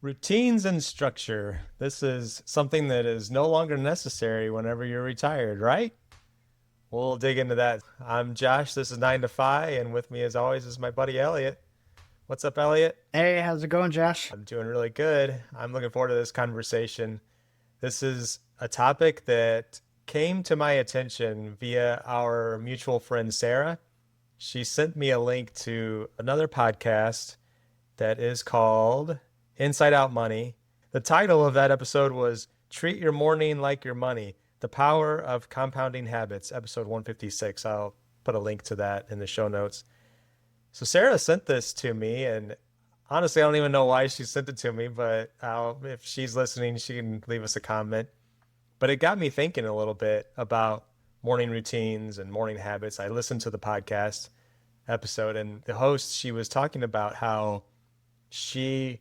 Routines and structure. This is something that is no longer necessary whenever you're retired, right? We'll dig into that. I'm Josh. This is 9 to 5, and with me, as always, is my buddy Elliot. What's up, Elliot? Hey, how's it going, Josh? I'm doing really good. I'm looking forward to this conversation. This is a topic that came to my attention via our mutual friend, Sarah. She sent me a link to another podcast that is called Inside Out Money. The title of that episode was Treat Your Morning Like Your Money, The Power of Compounding Habits, episode 156. I'll put a link to that in the show notes. So Sarah sent this to me, and honestly, I don't even know why she sent it to me, but if she's listening, she can leave us a comment. But it got me thinking a little bit about morning routines and morning habits. I listened to the podcast episode, and the host, she was talking about how she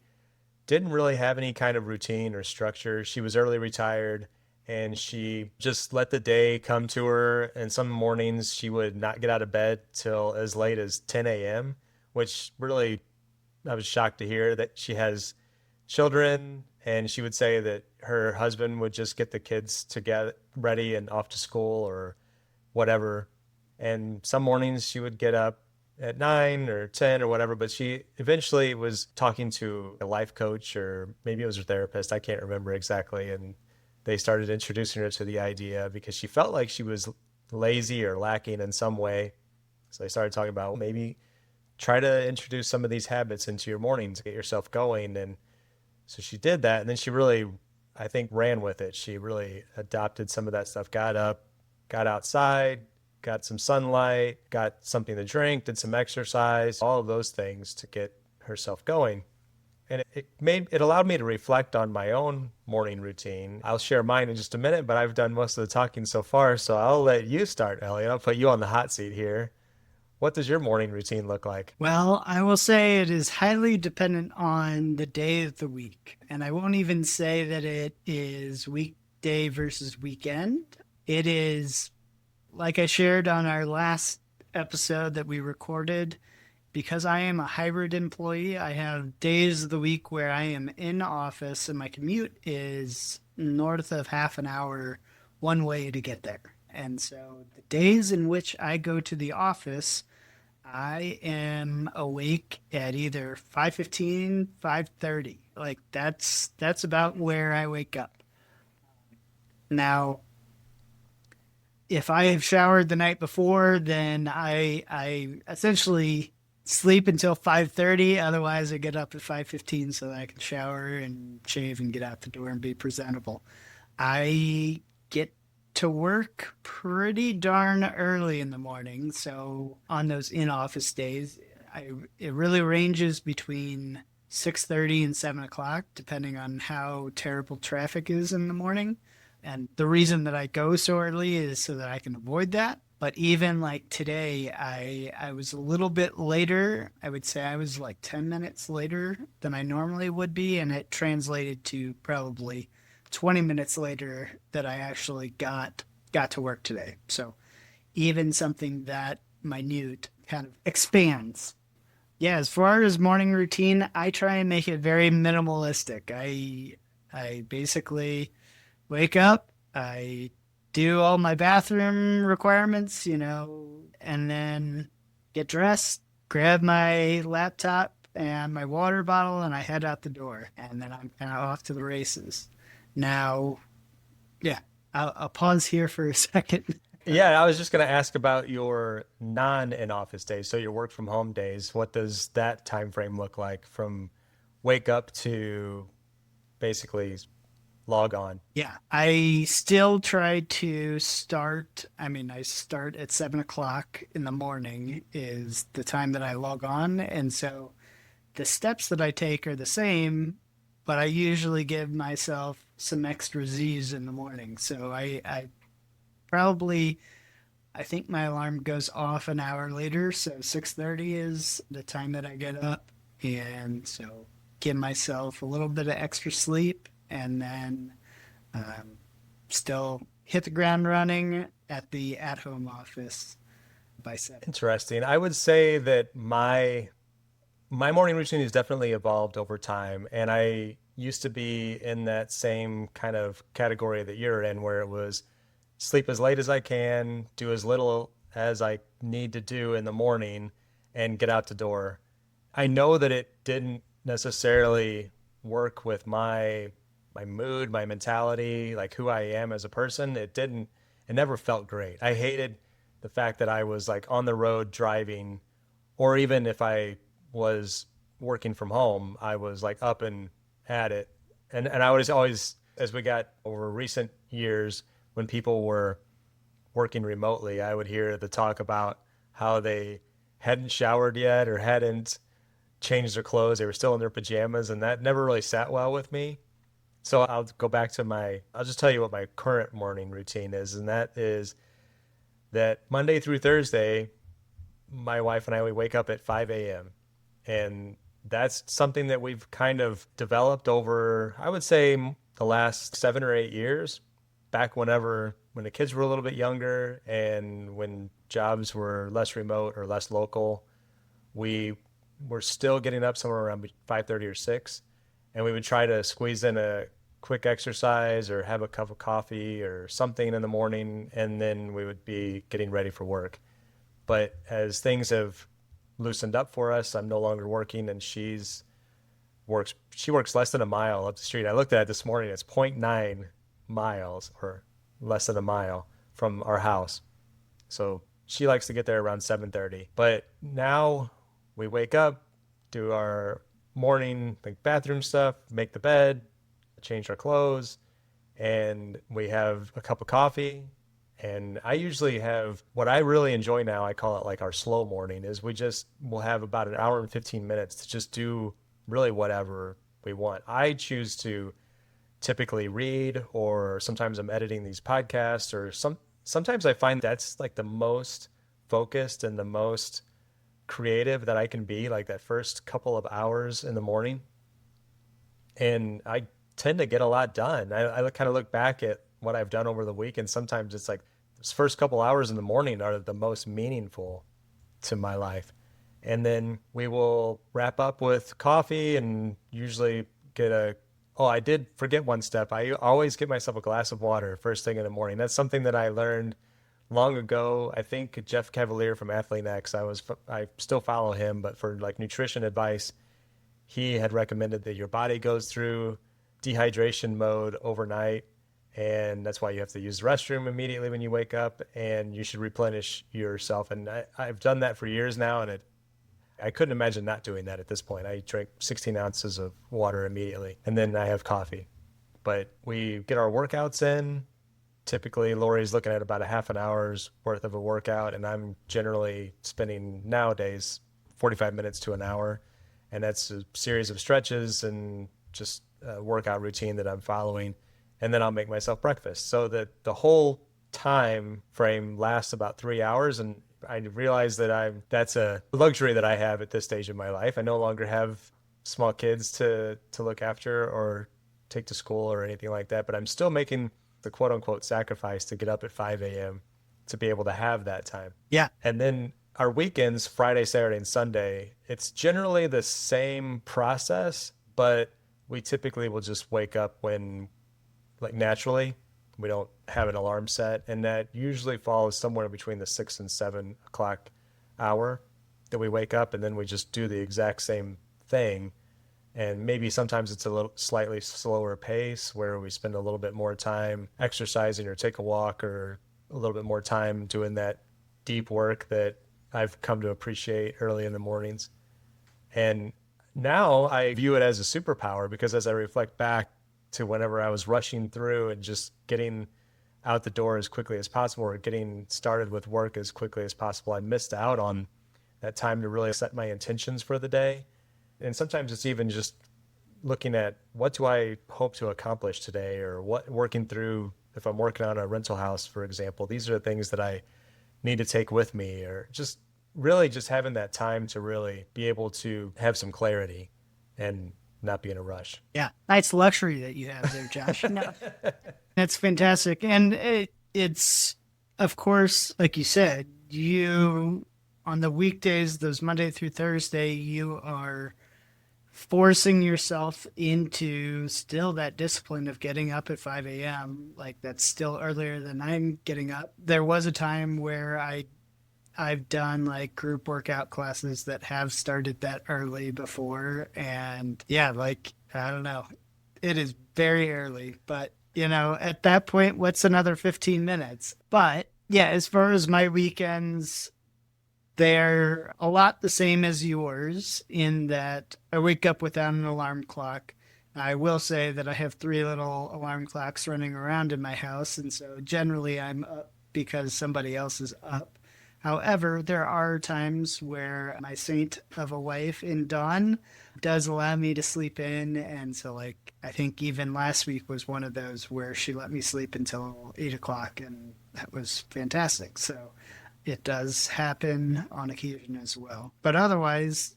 didn't really have any kind of routine or structure. She was early retired and she just let the day come to her. And some mornings she would not get out of bed till as late as 10 a.m., which really, I was shocked to hear that she has children. And she would say that her husband would just get the kids to get ready and off to school or whatever. And some mornings she would get up at 9 or 10 or whatever, but she eventually was talking to a life coach or maybe it was her therapist. I can't remember exactly. And they started introducing her to the idea because she felt like she was lazy or lacking in some way. So they started talking about, well, maybe try to introduce some of these habits into your morning to get yourself going. And so she did that. And then she really, I think, ran with it. She really adopted some of that stuff, got up, got outside, got some sunlight, got something to drink, did some exercise, all of those things to get herself going. And it allowed me to reflect on my own morning routine. I'll share mine in just a minute, but I've done most of the talking so far, so I'll let you start, Elliot. I'll put you on the hot seat here. What does your morning routine look like? Well, I will say it is highly dependent on the day of the week. And I won't even say that it is weekday versus weekend. It is, like I shared on our last episode that we recorded, because I am a hybrid employee, I have days of the week where I am in office and my commute is north of half an hour one way to get there. And so the days in which I go to the office, I am awake at either 5:15, 5:30. Like that's about where I wake up. Now, if I have showered the night before, then I essentially sleep until 5:30. Otherwise, I get up at 5:15 so that I can shower and shave and get out the door and be presentable. I get to work pretty darn early in the morning, so on those in-office days, it really ranges between 6:30 and 7 o'clock, depending on how terrible traffic is in the morning. And the reason that I go so early is so that I can avoid that. But even like today, I was a little bit later. I would say I was like 10 minutes later than I normally would be, and it translated to probably 20 minutes later that I actually got to work today. So even something that minute kind of expands. Yeah, as far as morning routine, I try and make it very minimalistic. I basically wake up, I do all my bathroom requirements, and then get dressed, grab my laptop and my water bottle, and I head out the door. And then I'm kind of off to the races. Now, yeah, I'll pause here for a second. Yeah, I was just going to ask about your non-in-office days, so your work from home days. What does that time frame look like from wake up to basically log on? Yeah, I still try to start. I mean, I start at 7 o'clock in the morning, is the time that I log on. And so the steps that I take are the same, but I usually give myself some extra Z's in the morning. So I probably, I think my alarm goes off an hour later. So 6:30 is the time that I get up. And so give myself a little bit of extra sleep and then um, still hit the ground running at the at-home office by 7. Interesting. I would say that my morning routine has definitely evolved over time, and I used to be in that same kind of category that you're in, where it was sleep as late as I can, do as little as I need to do in the morning, and get out the door. I know that it didn't necessarily work with my mood, my mentality, like who I am as a person. It never felt great. I hated the fact that I was like on the road driving, or even if I was working from home, I was like up and at it. And I was always, as we got over recent years, when people were working remotely, I would hear the talk about how they hadn't showered yet or hadn't changed their clothes. They were still in their pajamas, and that never really sat well with me. So I'll go back to I'll just tell you what my current morning routine is. And that is that Monday through Thursday, my wife and I, we wake up at 5 a.m. And that's something that we've kind of developed over, I would say, the last 7 or 8 years. Back when the kids were a little bit younger and when jobs were less remote or less local, we were still getting up somewhere around 5:30 or 6, and we would try to squeeze in a quick exercise or have a cup of coffee or something in the morning, and then we would be getting ready for work. But as things have loosened up for us, I'm no longer working, and she works less than a mile up the street. I looked at it this morning. It's zero point 0.9 miles, or less than a mile from our house. So she likes to get there around 7:30. But now we wake up, do our morning like bathroom stuff, make the bed, change our clothes, and we have a cup of coffee. And I usually have what I really enjoy now, I call it like our slow morning, is we'll have about an hour and 15 minutes to just do really whatever we want. I choose to typically read, or sometimes I'm editing these podcasts, or sometimes I find that's like the most focused and the most creative that I can be, like that first couple of hours in the morning. And I tend to get a lot done. I kind of look back at what I've done over the week, and sometimes it's like those first couple hours in the morning are the most meaningful to my life. And then we will wrap up with coffee and usually oh, I did forget one step. I always get myself a glass of water first thing in the morning. That's something that I learned long ago. I think Jeff Cavalier from Athlete X, I still follow him, but for like nutrition advice, he had recommended that your body goes through dehydration mode overnight, and that's why you have to use the restroom immediately when you wake up, and you should replenish yourself. And I've done that for years now, and I couldn't imagine not doing that at this point. I drink 16 ounces of water immediately, and then I have coffee. But we get our workouts in. Typically, Lori's looking at about a half an hour's worth of a workout, and I'm generally spending nowadays 45 minutes to an hour. And that's a series of stretches and just a workout routine that I'm following. And then I'll make myself breakfast, so that the whole time frame lasts about 3 hours. And I realize that that's a luxury that I have at this stage of my life. I no longer have small kids to look after or take to school or anything like that, but I'm still making the quote unquote sacrifice to get up at 5 a.m. to be able to have that time. Yeah. And then our weekends, Friday, Saturday, and Sunday, it's generally the same process, but we typically will just wake up when, like, naturally. We don't have an alarm set, and that usually falls somewhere between the 6 and 7 o'clock hour that we wake up, and then we just do the exact same thing. And maybe sometimes it's a little slightly slower pace where we spend a little bit more time exercising or take a walk, or a little bit more time doing that deep work that I've come to appreciate early in the mornings. And now I view it as a superpower, because as I reflect back to whenever I was rushing through and just getting out the door as quickly as possible, or getting started with work as quickly as possible, I missed out on that time to really set my intentions for the day. And sometimes it's even just looking at, what do I hope to accomplish today, or what, working through, if I'm working on a rental house, for example, these are the things that I need to take with me, or just really just having that time to really be able to have some clarity and not be in a rush. Yeah. Nice luxury that you have there, Josh. No, that's fantastic. And it's, of course, like you said, on the weekdays, those Monday through Thursday, you are forcing yourself into still that discipline of getting up at 5 a.m. Like that's still earlier than I'm getting up. There was a time where I've done like group workout classes that have started that early before. And yeah, like, I don't know, it is very early, but at that point, what's another 15 minutes? But yeah, as far as my weekends, they're a lot the same as yours in that I wake up without an alarm clock. I will say that I have three little alarm clocks running around in my house, and so generally I'm up because somebody else is up. However, there are times where my saint of a wife in Dawn does allow me to sleep in. And so, like, I think even last week was one of those where she let me sleep until 8 o'clock, and that was fantastic. So, it does happen on occasion as well. But otherwise,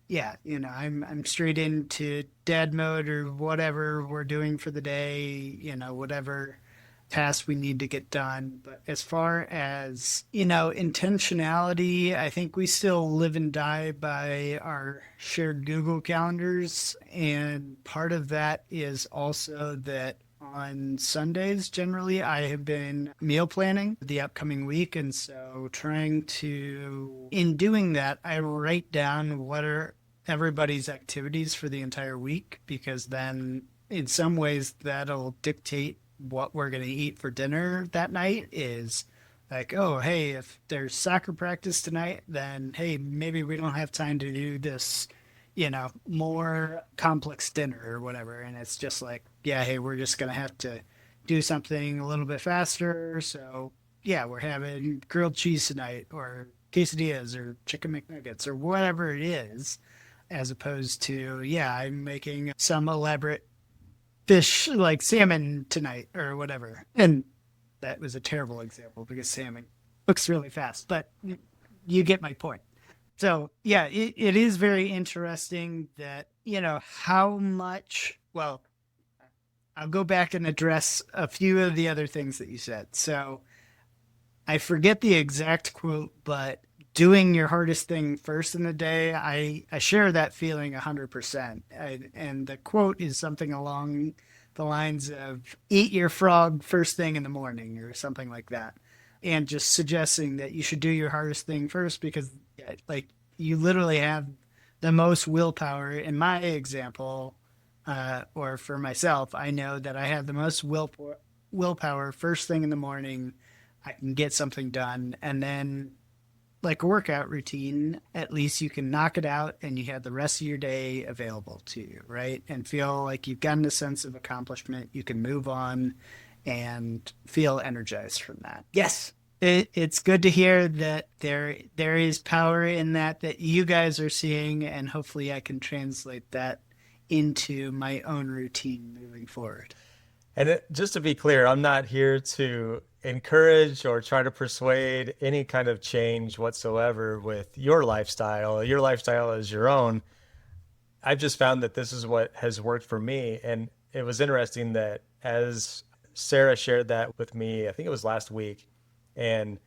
yeah, I'm straight into dad mode or whatever we're doing for the day, whatever tasks we need to get done. But as far as, intentionality, I think we still live and die by our shared Google calendars. And part of that is also that on Sundays, generally, I have been meal planning the upcoming week. And so in doing that, I write down what are everybody's activities for the entire week, because then in some ways that'll dictate what we're going to eat for dinner that night. Is like, oh, hey, if there's soccer practice tonight, then hey, maybe we don't have time to do this, more complex dinner or whatever. And it's just like, yeah, hey, we're just going to have to do something a little bit faster. So, yeah, we're having grilled cheese tonight or quesadillas or chicken McNuggets or whatever it is, as opposed to, yeah, I'm making some elaborate fish like salmon tonight or whatever. And that was a terrible example because salmon cooks really fast, but you get my point. So yeah, it is very interesting that, how much, well, I'll go back and address a few of the other things that you said. So I forget the exact quote, but doing your hardest thing first in the day, I share that feeling 100%. And the quote is something along the lines of eat your frog first thing in the morning or something like that. And just suggesting that you should do your hardest thing first because, like, you literally have the most willpower. In my example, or for myself, I know that I have the most willpower first thing in the morning. I can get something done. And then, like a workout routine, at least you can knock it out and you have the rest of your day available to you, right? And feel like you've gotten a sense of accomplishment. You can move on and feel energized from that. Yes, it's good to hear that there is power in that you guys are seeing, and hopefully I can translate that into my own routine moving forward. Just to be clear, I'm not here to encourage or try to persuade any kind of change whatsoever with your lifestyle. Your lifestyle is your own. I've just found that this is what has worked for me. And it was interesting that as Sarah shared that with me, I think it was last week, and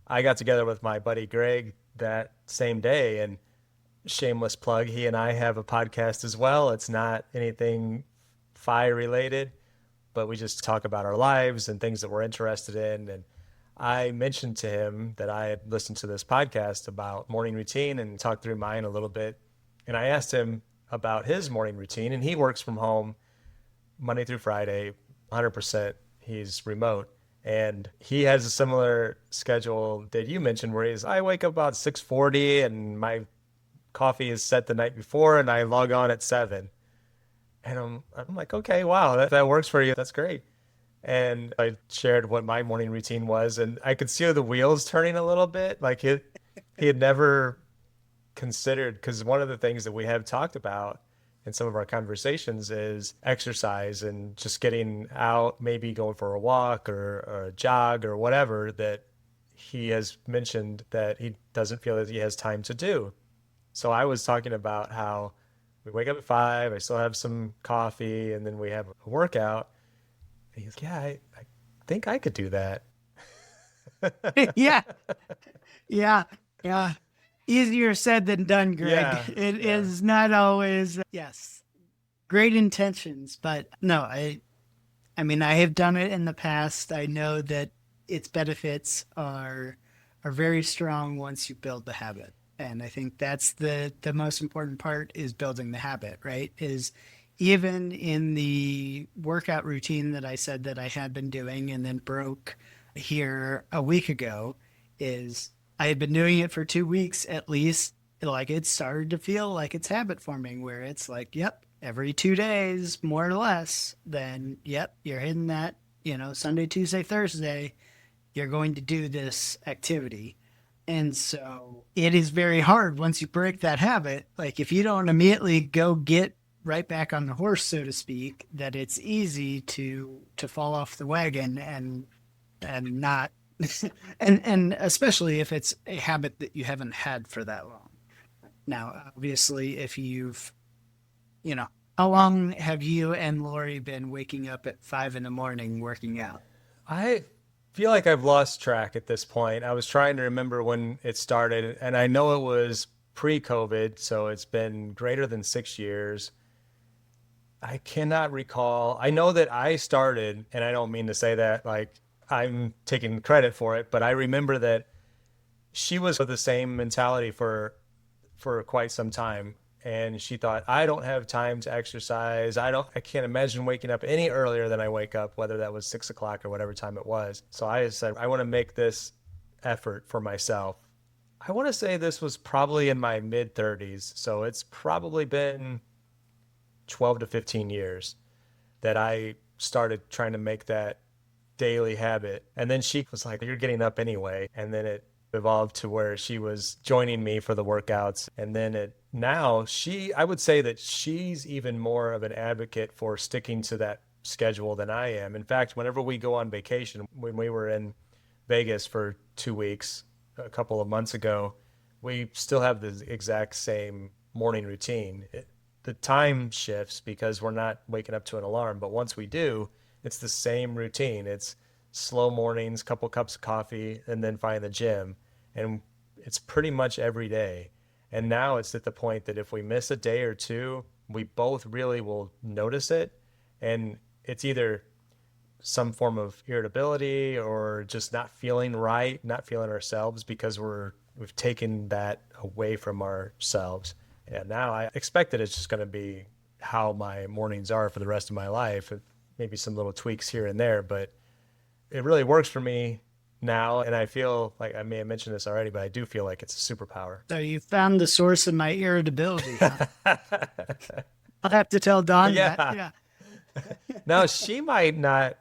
I got together with my buddy Greg that same day. And shameless plug, he and I have a podcast as well. It's not anything FI related, but we just talk about our lives and things that we're interested in. And I mentioned to him that I had listened to this podcast about morning routine and talked through mine a little bit. And I asked him about his morning routine, and he works from home Monday through Friday, 100%. He's remote. And he has a similar schedule that you mentioned where I wake up about 6:40 and my coffee is set the night before and I log on at 7. And I'm like, okay, wow, that works for you. That's great. And I shared what my morning routine was, and I could see the wheels turning a little bit. Like he had never considered, because one of the things that we have talked about in some of our conversations is exercise and just getting out, maybe going for a walk or a jog or whatever that he has mentioned that he doesn't feel that he has time to do. So I was talking about how we wake up at 5, I still have some coffee, and then we have a workout. And he's like, yeah, I think I could do that. Yeah, yeah, yeah. easier said than done, Greg. Yeah, It yeah. is not always, yes, great intentions, but no, I mean, I have done it in the past. I know that its benefits are very strong once you build the habit. And I think that's the most important part is building the habit, right? Is even in the workout routine that I said that I had been doing and then broke here a week ago, is I had been doing it for 2 weeks at least. Like it started to feel like it's habit forming where it's like, yep, every 2 days, more or less, then yep, you're hitting that, Sunday, Tuesday, Thursday, you're going to do this activity. And so it is very hard once you break that habit. Like if you don't immediately go get right back on the horse, so to speak, that it's easy to fall off the wagon and not and especially if it's a habit that you haven't had for that long. Now, obviously, if you've you know, how long have you and Lori been waking up at 5 in the morning working out? I feel like I've lost track at this point. I was trying to remember when it started, and I know it was pre-COVID, so it's been greater than 6 years. I cannot recall. I know that I started, and I don't mean to say that like I'm taking credit for it, but I remember that she was of the same mentality for quite some time. And she thought, I don't have time to exercise. I can't imagine waking up any earlier than I wake up, whether that was 6 o'clock or whatever time it was. So I said, I want to make this effort for myself. I want to say this was probably in my mid 30s. So it's probably been 12 to 15 years that I started trying to make that daily habit. And then she was like, you're getting up anyway. And then it evolved to where she was joining me for the workouts. And then I would say that she's even more of an advocate for sticking to that schedule than I am. In fact, whenever we go on vacation, when we were in Vegas for 2 weeks a couple of months ago, we still have the exact same morning routine. The time shifts because we're not waking up to an alarm, but once we do, it's the same routine. It's slow mornings, couple cups of coffee, and then find the gym. And it's pretty much every day. And now it's at the point that if we miss a day or two, we both really will notice it. And it's either some form of irritability or just not feeling right, not feeling ourselves because we've taken that away from ourselves. And now I expect that it's just going to be how my mornings are for the rest of my life. Maybe some little tweaks here and there, but it really works for me now. And I feel like I may have mentioned this already, but I do feel like it's a superpower. So you found the source of my irritability, huh? I'll have to tell Dawn that. Yeah. Yeah. Now she might not.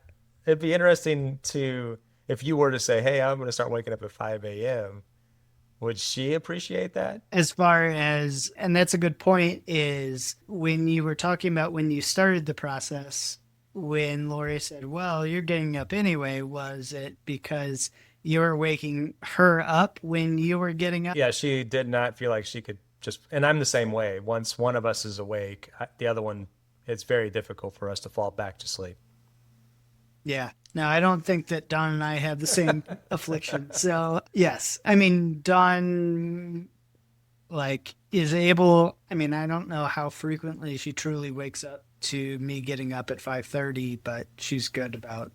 It'd be interesting if you were to say, hey, I'm going to start waking up at 5 a.m. Would she appreciate that? As far as, and that's a good point, is when you were talking about when you started the process, when Lori said, well, you're getting up anyway, was it because you were waking her up when you were getting up? Yeah, she did not feel like she could and I'm the same way. Once one of us is awake, the other one, it's very difficult for us to fall back to sleep. Yeah. Now, I don't think that Dawn and I have the same affliction. So, yes. I mean, Dawn, like, is able, I mean, I don't know how frequently she truly wakes up to me getting up at 5:30, but she's good about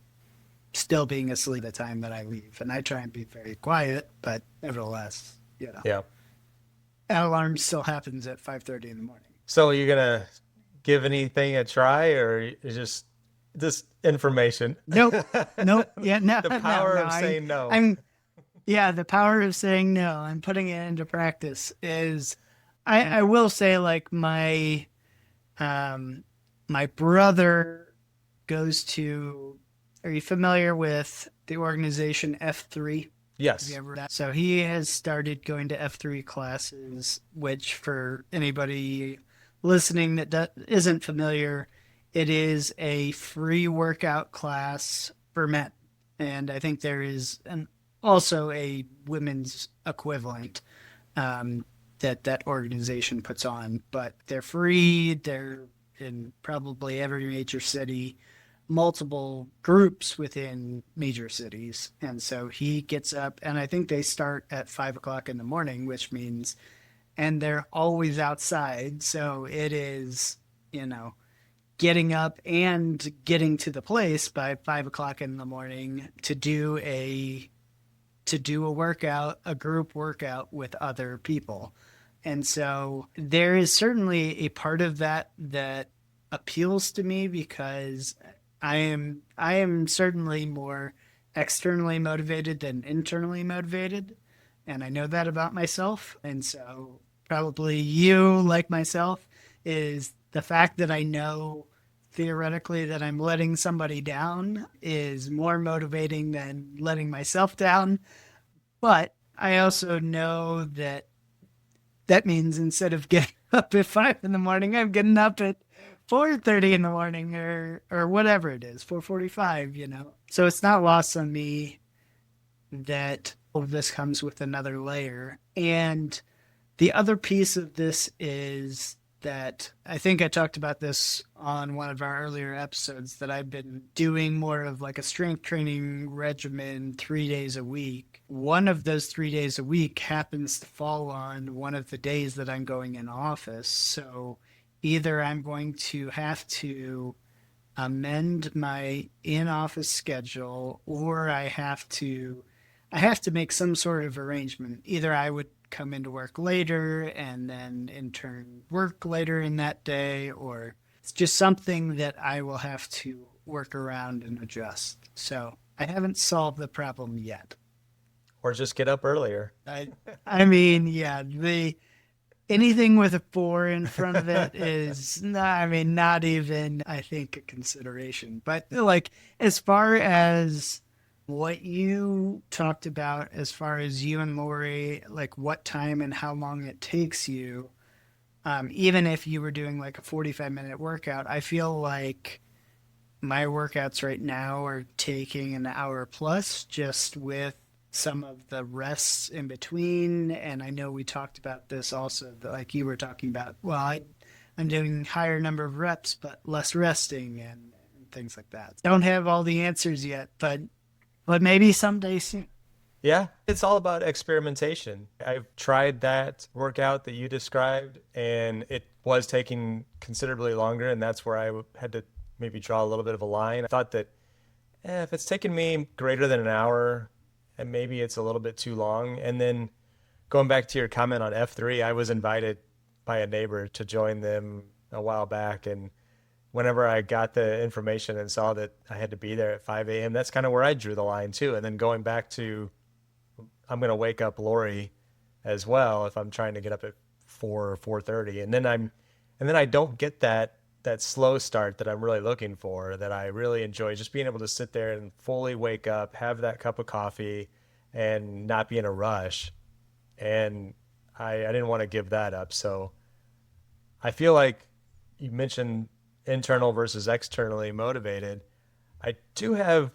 still being asleep at the time that I leave. And I try and be very quiet, but nevertheless, Yeah. that alarm still happens at 5:30 in the morning. So you're gonna give anything a try, or is just information? Nope. Nope. Yeah. No. The No. power No. of saying no. I'm. Yeah. The power of saying no. I'm putting it into practice. Is I will say like um my brother goes to. Are you familiar with the organization F3? Have you Yes. ever? So he has started going to F3 classes, which for anybody listening that isn't familiar, it is a free workout class for men. And I think there is also a women's equivalent that organization puts on, but they're free. They're in probably every major city. multiple groups within major cities. And so he gets up, and I think they start at 5 o'clock in the morning, which means, and they're always outside. So it is, you know, getting up and getting to the place by 5 o'clock in the morning to do a workout, a group workout with other people. And so there is certainly a part of that that appeals to me because I am certainly more externally motivated than internally motivated. And I know that about myself. And so probably you, like myself, is the fact that I know theoretically that I'm letting somebody down is more motivating than letting myself down. But I also know that that means instead of getting up at 5 in the morning, I'm getting up at 4:30 in the morning or whatever it is, 4:45. So it's not lost on me that all of this comes with another layer. And the other piece of this is that I think I talked about this on one of our earlier episodes that I've been doing more of like a strength training regimen 3 days a week. One of those 3 days a week happens to fall on one of the days that I'm going in office. So either I'm going to have to amend my in-office schedule or I have to make some sort of arrangement. Either I would come into work later and then in turn work later in that day, or it's just something that I will have to work around and adjust. So I haven't solved the problem yet. Or just get up earlier. I, I mean, yeah, the anything with a four in front of it is, I mean, not even, I think, a consideration. But like, as far as what you talked about, as far as you and Lori, like what time and how long it takes you, even if you were doing like a 45-minute workout, I feel like my workouts right now are taking an hour plus just with some of the rests in between. And I know we talked about this also, like you were talking about, well, I'm doing higher number of reps, but less resting and things like that. Don't have all the answers yet, but maybe someday soon. Yeah, it's all about experimentation. I've tried that workout that you described, and it was taking considerably longer, and that's where had to maybe draw a little bit of a line. I thought that if it's taken me greater than an hour, and maybe it's a little bit too long. And then going back to your comment on F3, I was invited by a neighbor to join them a while back, and whenever I got the information and saw that I had to be there at 5 a.m., that's kind of where I drew the line too. And then going back to, I'm going to wake up Lori as well if I'm trying to get up at 4 or 4:30, and then I don't get that slow start that I'm really looking for, that I really enjoy, just being able to sit there and fully wake up, have that cup of coffee, and not be in a rush. And I didn't want to give that up. So I feel like you mentioned internal versus externally motivated. I do have,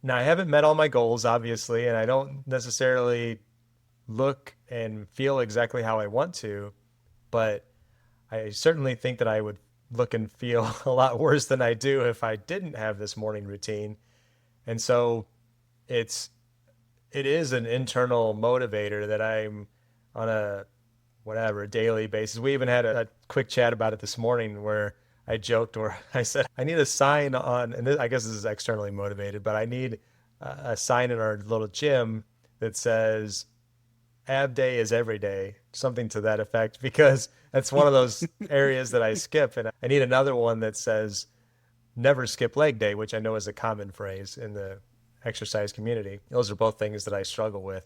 now I haven't met all my goals, obviously, and I don't necessarily look and feel exactly how I want to, but I certainly think that I would look and feel a lot worse than I do if I didn't have this morning routine. And so it's it is an internal motivator that I'm on a whatever daily basis. We even had a quick chat about it this morning where I joked where I said I need a sign on, and I guess this is externally motivated, but I need a sign in our little gym that says ab day is every day, something to that effect, because that's one of those areas that I skip. And I need another one that says never skip leg day, which I know is a common phrase in the exercise community. Those are both things that I struggle with.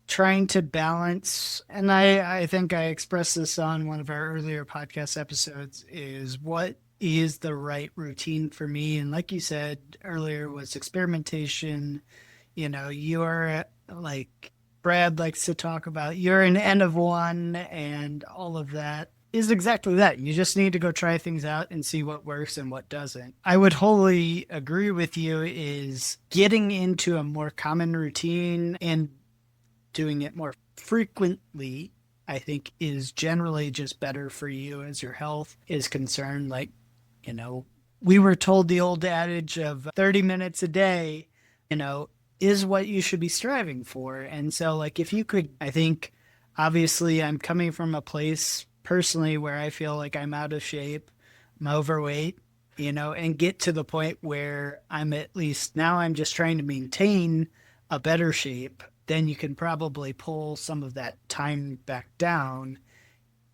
Trying to balance, and I think I expressed this on one of our earlier podcast episodes, is what is the right routine for me. And like you said earlier, was experimentation. You're like Brad likes to talk about, you're an N of one, and all of that is exactly that. You just need to go try things out and see what works and what doesn't. I would wholly agree with you, is getting into a more common routine and doing it more frequently, I think, is generally just better for you as your health is concerned. Like, you know, we were told the old adage of 30 minutes a day, you know, is what you should be striving for. And so, like, if you could, I think, obviously, I'm coming from a place personally where I feel like I'm out of shape, I'm overweight, and get to the point where I'm at least now I'm just trying to maintain a better shape, then you can probably pull some of that time back down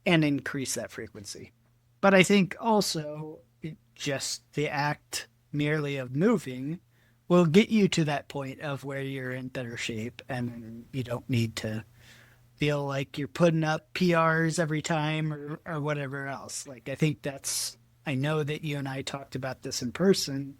and increase that frequency. But I think also just the act merely of moving will get you to that point of where you're in better shape and you don't need to feel like you're putting up PRs every time or whatever else. Like, I think I know that you and I talked about this in person,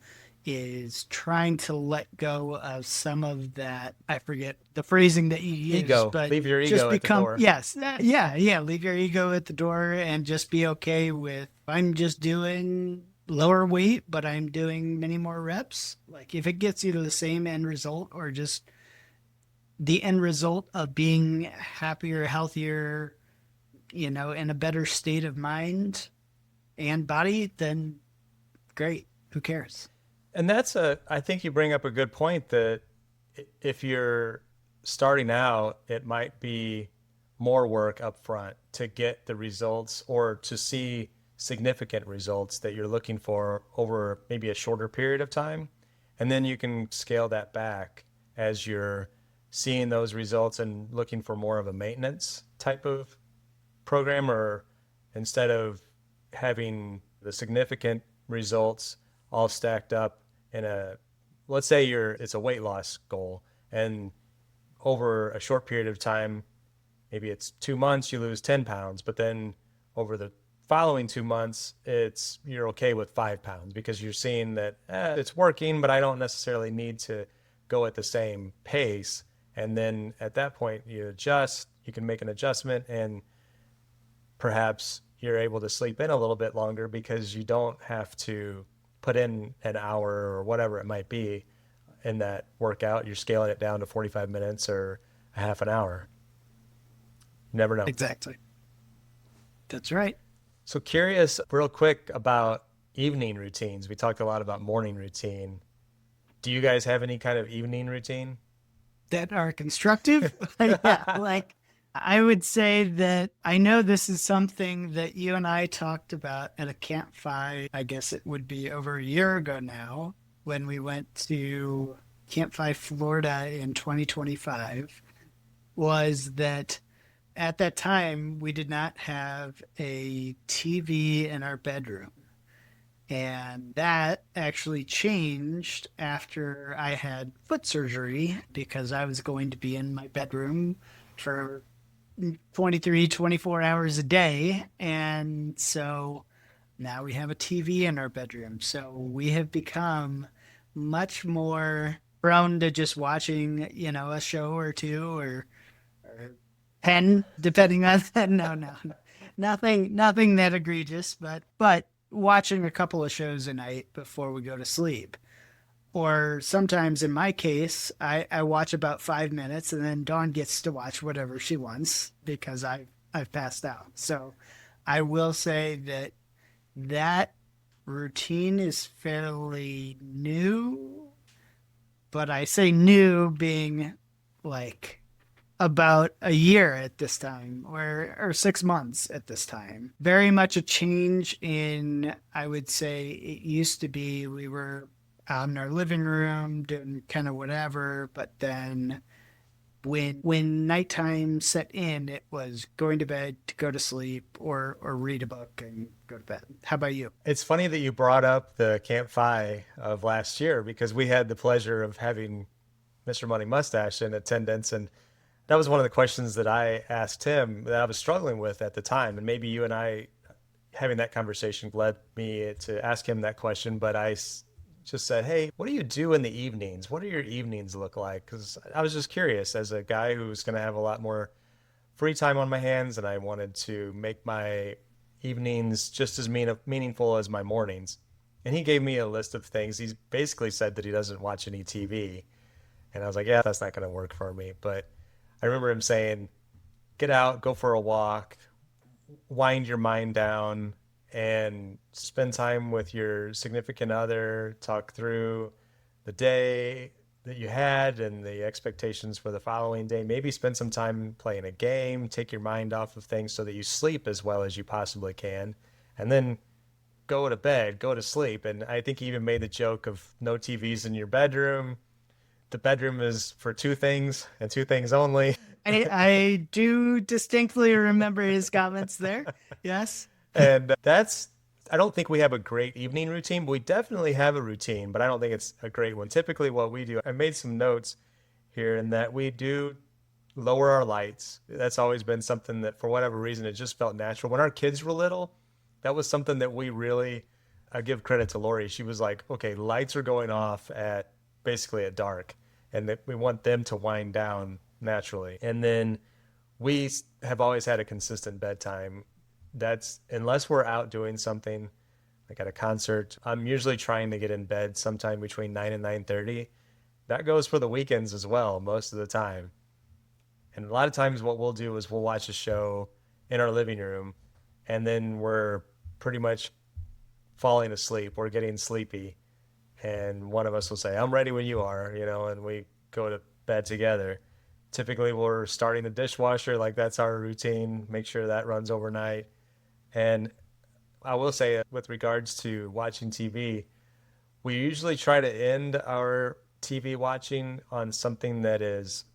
is trying to let go of some of that. I forget the phrasing that you use, Ego. but Leave your just ego at the become, door. yes, yeah, leave your ego at the door and just be okay with, I'm just doing lower weight, but I'm doing many more reps. Like, if it gets you to the same end result or just the end result of being happier, healthier, in a better state of mind and body, then great. Who cares? And I think you bring up a good point that if you're starting out, it might be more work up front to get the results or to see significant results that you're looking for over maybe a shorter period of time. And then you can scale that back as you're seeing those results and looking for more of a maintenance type of program, or instead of having the significant results all stacked up in a, let's say it's a weight loss goal, and over a short period of time, maybe it's 2 months, you lose 10 pounds, but then over the following 2 months, you're okay with 5 pounds because you're seeing that it's working, but I don't necessarily need to go at the same pace. And then at that point, you can make an adjustment, and perhaps you're able to sleep in a little bit longer because you don't have to put in an hour or whatever it might be in that workout. You're scaling it down to 45 minutes or a half an hour. You never know. Exactly. That's right. So curious, real quick, about evening routines. We talked a lot about morning routine. Do you guys have any kind of evening routine? That are constructive. Yeah, like I would say that I know this is something that you and I talked about at a campfire. I guess it would be over a year ago now when we went to Campfire, Florida in 2025. Was that at that time we did not have a TV in our bedroom. And that actually changed after I had foot surgery because I was going to be in my bedroom for 23, 24 hours a day. And so now we have a TV in our bedroom. So we have become much more prone to just watching, a show or two or 10, depending on that. No, no, no. Nothing that egregious, but watching a couple of shows a night before we go to sleep. Or sometimes in my case, I watch about 5 minutes and then Dawn gets to watch whatever she wants because I've passed out. So I will say that routine is fairly new, but I say new being like about a year at this time or 6 months at this time. Very much a change in, I would say it used to be we were out in our living room doing kind of whatever, but then when nighttime set in, it was going to bed to go to sleep or read a book and go to bed. How about you? It's funny that you brought up the Camp Fi of last year because we had the pleasure of having Mr. Money Mustache in attendance, and that was one of the questions that I asked him that I was struggling with at the time. And maybe you and I having that conversation led me to ask him that question. But just said, hey, what do you do in the evenings? What do your evenings look like? Because I was just curious as a guy who's going to have a lot more free time on my hands, and I wanted to make my evenings just as meaningful as my mornings. And he gave me a list of things. He's basically said that he doesn't watch any TV. And I was like, yeah, that's not going to work for me. But I remember him saying, get out, go for a walk, wind your mind down, and spend time with your significant other, talk through the day that you had and the expectations for the following day. Maybe spend some time playing a game, take your mind off of things so that you sleep as well as you possibly can, and then go to bed, go to sleep. And I think he even made the joke of no TVs in your bedroom. The bedroom is for two things and two things only. I do distinctly remember his comments there. Yes. And I don't think we have a great evening routine, but we definitely have a routine, but I don't think it's a great one. Typically, what we do, I made some notes here in that we do lower our lights. That's always been something that, for whatever reason, it just felt natural. When our kids were little, that was something that we really, I give credit to Lori. She was like, okay, lights are going off at basically at dark, and that we want them to wind down naturally. And then we have always had a consistent bedtime. That's unless we're out doing something like at a concert, I'm usually trying to get in bed sometime between 9 and 9:30. That goes for the weekends as well, most of the time. And a lot of times what we'll do is we'll watch a show in our living room and then we're pretty much falling asleep. We're getting sleepy. And one of us will say, I'm ready when you are, and we go to bed together. Typically, we're starting the dishwasher, like that's our routine, make sure that runs overnight. And I will say, with regards to watching TV, we usually try to end our TV watching on something that is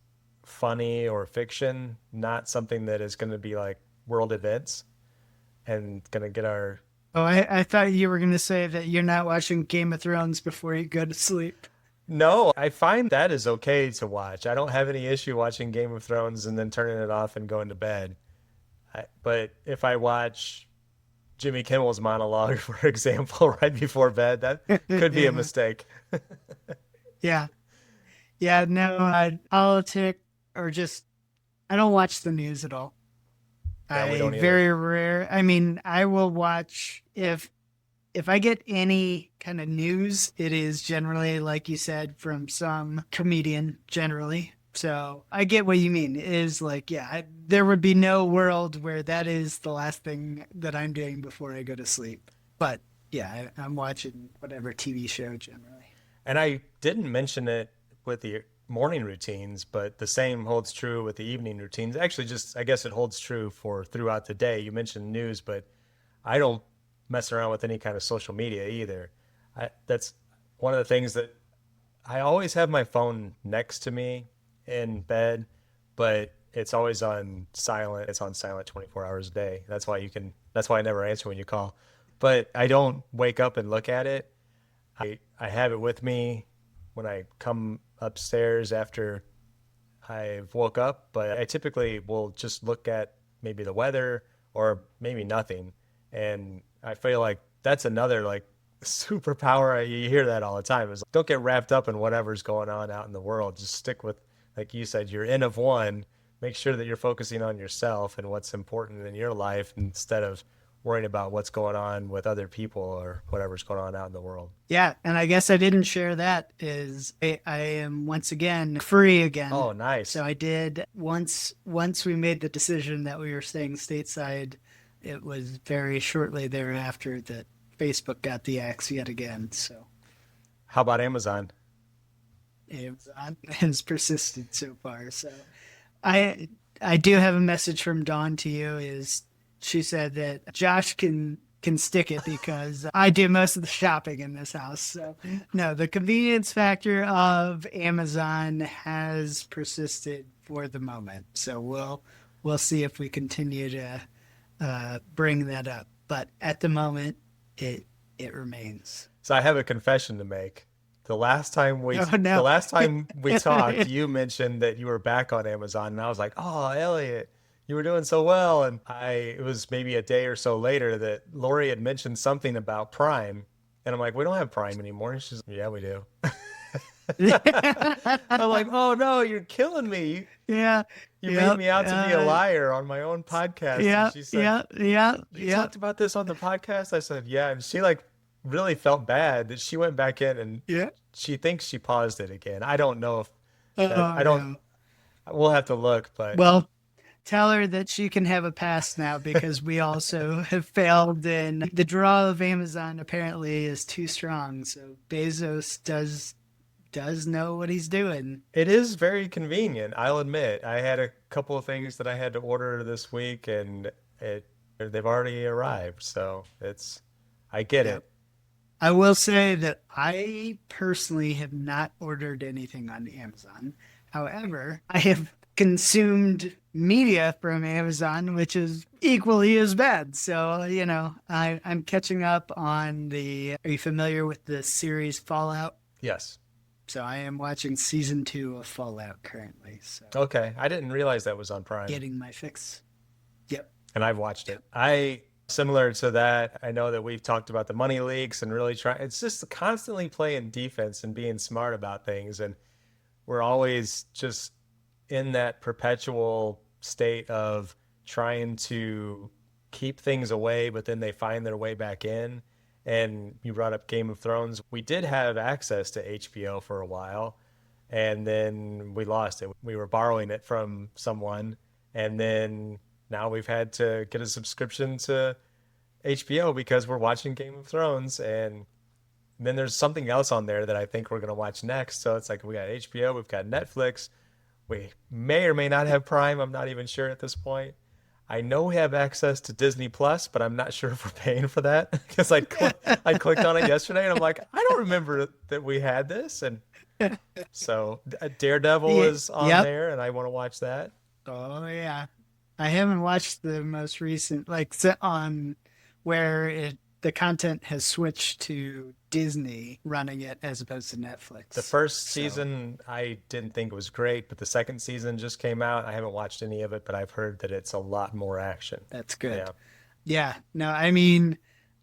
funny or fiction, not something that is going to be like world events and going to get our. Oh, I thought you were going to say that you're not watching Game of Thrones before you go to sleep. No, I find that is okay to watch. I don't have any issue watching Game of Thrones and then turning it off and going to bed. But if I watch Jimmy Kimmel's monologue, for example, right before bed, that could be a Yeah. mistake. Yeah. Yeah. No, politics or just, I don't watch the news at all. Yeah, we I don't either. very rare. I mean, I will watch if I get any kind of news, it is generally, like you said, from some comedian, generally. So I get what you mean. It is like, yeah, there would be no world where that is the last thing that I'm doing before I go to sleep. But yeah, I'm watching whatever TV show generally. And I didn't mention it with the morning routines, but the same holds true with the evening routines. Actually, just I guess it holds true for throughout the day. You mentioned news, but I don't mess around with any kind of social media either. That's one of the things that I always have my phone next to me in bed, but it's always on silent. It's on silent 24 hours a day. That's why I never answer when you call. But I don't wake up and look at it. I have it with me when I come upstairs after I've woke up, but I typically will just look at maybe the weather or maybe nothing. And I feel like that's another like superpower. You hear that all the time. Is don't get wrapped up in whatever's going on out in the world. Just stick with, like you said, your N of one. Make sure that you're focusing on yourself and what's important in your life instead of worrying about what's going on with other people or whatever's going on out in the world. Yeah, and I guess I didn't share that is I am once again free again. Oh, nice. So I did once we made the decision that we were staying stateside, it was very shortly thereafter that Facebook got the axe yet again. So How about Amazon? Amazon has persisted so far. So I I do have a message from Dawn to you. Is she said that Josh can stick it because I do most of the shopping in this house. So no, the convenience factor of Amazon has persisted for the moment. So we'll see if we continue to bring that up. But at the moment, it remains. So I have a confession to make. Oh The no. last time we talked, you mentioned that you were back on Amazon, and I was like, "Oh, Elliot, you were doing so well." And it was maybe a day or so later that Lori had mentioned something about Prime, and I'm like, "We don't have Prime anymore." And she's, "Yeah, we do." I'm like, "Oh no, you're killing me. Yeah. You made Yep. me out to be a liar on my own podcast." And Yeah. she said, Yeah. Yeah. "You Yeah. talked about this on the podcast?" I said, "Yeah." And she like really felt bad that she went back in and Yeah. she thinks she paused it again. I don't know if that, Oh I don't, no. we'll have to look, but Well, Tell her that she can have a pass now because we also have failed, and the draw of Amazon apparently is too strong. So Bezos does know what he's doing. It is very convenient, I'll admit. I had a couple of things that I had to order this week and it they've already arrived, so it's I get Yep. it. I will say that I personally have not ordered anything on Amazon. However, I have consumed media from Amazon, which is equally as bad. So, I'm catching up on the. Are you familiar with the series Fallout? Yes. So, I am watching season 2 of Fallout currently. So, Okay. I didn't realize that was on Prime. getting my fix. Yep. And I've watched Yep. it. I similar to that, I know that we've talked about the money leaks and really trying it's just constantly playing defense and being smart about things and we're always just in that perpetual state of trying to keep things away, but then they find their way back in. And you brought up Game of Thrones. We did have access to HBO for a while, and then we lost it. We were borrowing it from someone, and then now we've had to get a subscription to HBO because we're watching Game of Thrones. And then there's something else on there that I think we're going to watch next. So it's like we got HBO, we've got Netflix. We may or may not have Prime. I'm not even sure at this point. I know we have access to Disney Plus, but I'm not sure if we're paying for that because I clicked on it yesterday and I'm like, I don't remember that we had this. And so Daredevil Yeah, is on yep. there and I want to watch that. Oh yeah. I haven't watched the most recent on where the content has switched to Disney running it as opposed to The Netflix. first So season I didn't think it was great, but the second season just came out. I haven't watched any of it, but I've heard that it's a lot more action. that's Yeah. good. Yeah. No, I mean,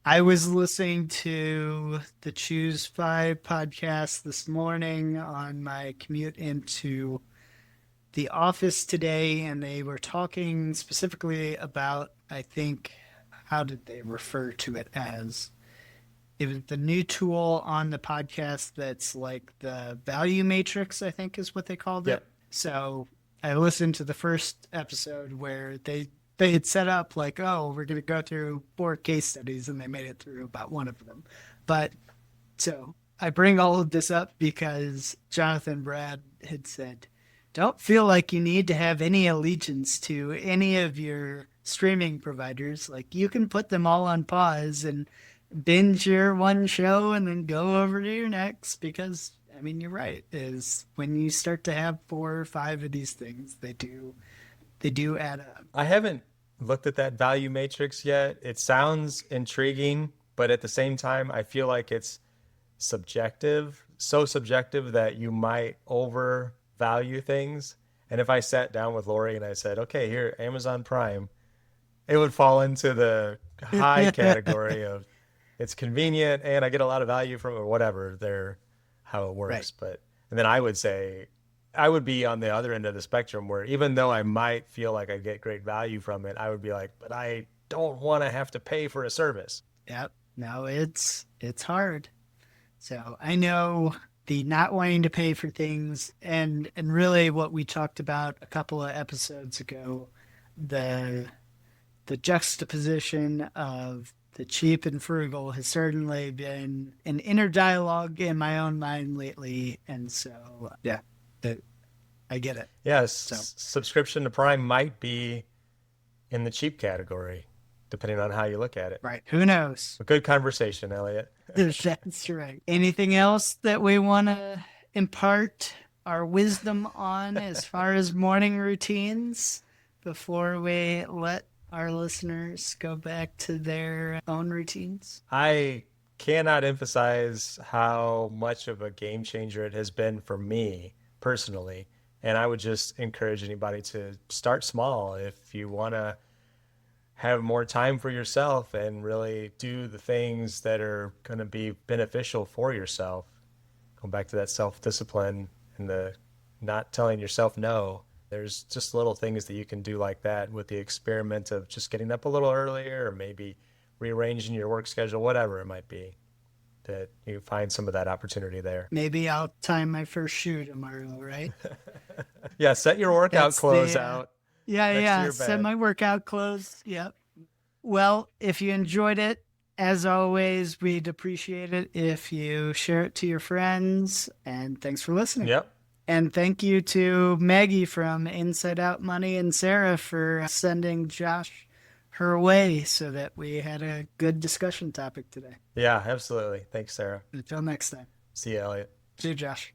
I was listening to the Choose Five podcast this morning on my commute into the office today, and they were talking specifically about, I think, how did they refer to it as? It was the new tool on the podcast that's like the value matrix, I think is what they called Yep. it. So I listened to the first episode where they had set up like, oh, we're going to go through 4 case studies, and they made it through about one of them. But so I bring all of this up because Jonathan Brad had said, don't feel like you need to have any allegiance to any of your streaming providers. Like you can put them all on pause and binge your one show and then go over to your next because I mean you're right is when you start to have 4 or 5 of these things they do add up. I haven't looked at that value matrix yet. It sounds intriguing, but at the same time, I feel like it's subjective, so subjective that you might overvalue things. And if I sat down with Lori and I said, okay, here, Amazon Prime, it would fall into the high category of it's convenient and I get a lot of value from it or whatever they're how it Right. works. But and then I would say I would be on the other end of the spectrum where even though I might feel like I get great value from it, I would be like, but I don't want to have to pay for a service. Yep. No, it's hard. So I know the not wanting to pay for things and really what we talked about a couple of episodes ago, the the juxtaposition of the cheap and frugal has certainly been an inner dialogue in my own mind lately. And so, yeah, that I get it. So, Yes, subscription to Prime might be in the cheap category, depending on how you look at it. right. Who knows? A good conversation, Elliot. That's right. Anything else that we want to impart our wisdom on as far as morning routines before we let our listeners go back to their own routines? I cannot emphasize how much of a game changer it has been for me personally. And I would just encourage anybody to start small if you want to have more time for yourself and really do the things that are going to be beneficial for yourself. Go back to that self discipline and the not telling yourself no. There's just little things that you can do like that with the experiment of just getting up a little earlier or maybe rearranging your work schedule, whatever it might be, that you find some of that opportunity there. Maybe I'll time my first shoe tomorrow, right? Yeah, set your workout That's clothes the out. Yeah, next to yeah. your Set bed. my workout clothes. Yep. Well, if you enjoyed it, as always, we'd appreciate it if you share it to your friends. And thanks for listening. Yep. And thank you to Maggie from Inside Out Money and Sarah for sending Josh her way so that we had a good discussion topic today. Yeah, absolutely. Thanks, Sarah. Until next time. See you, Elliot. See you, Josh.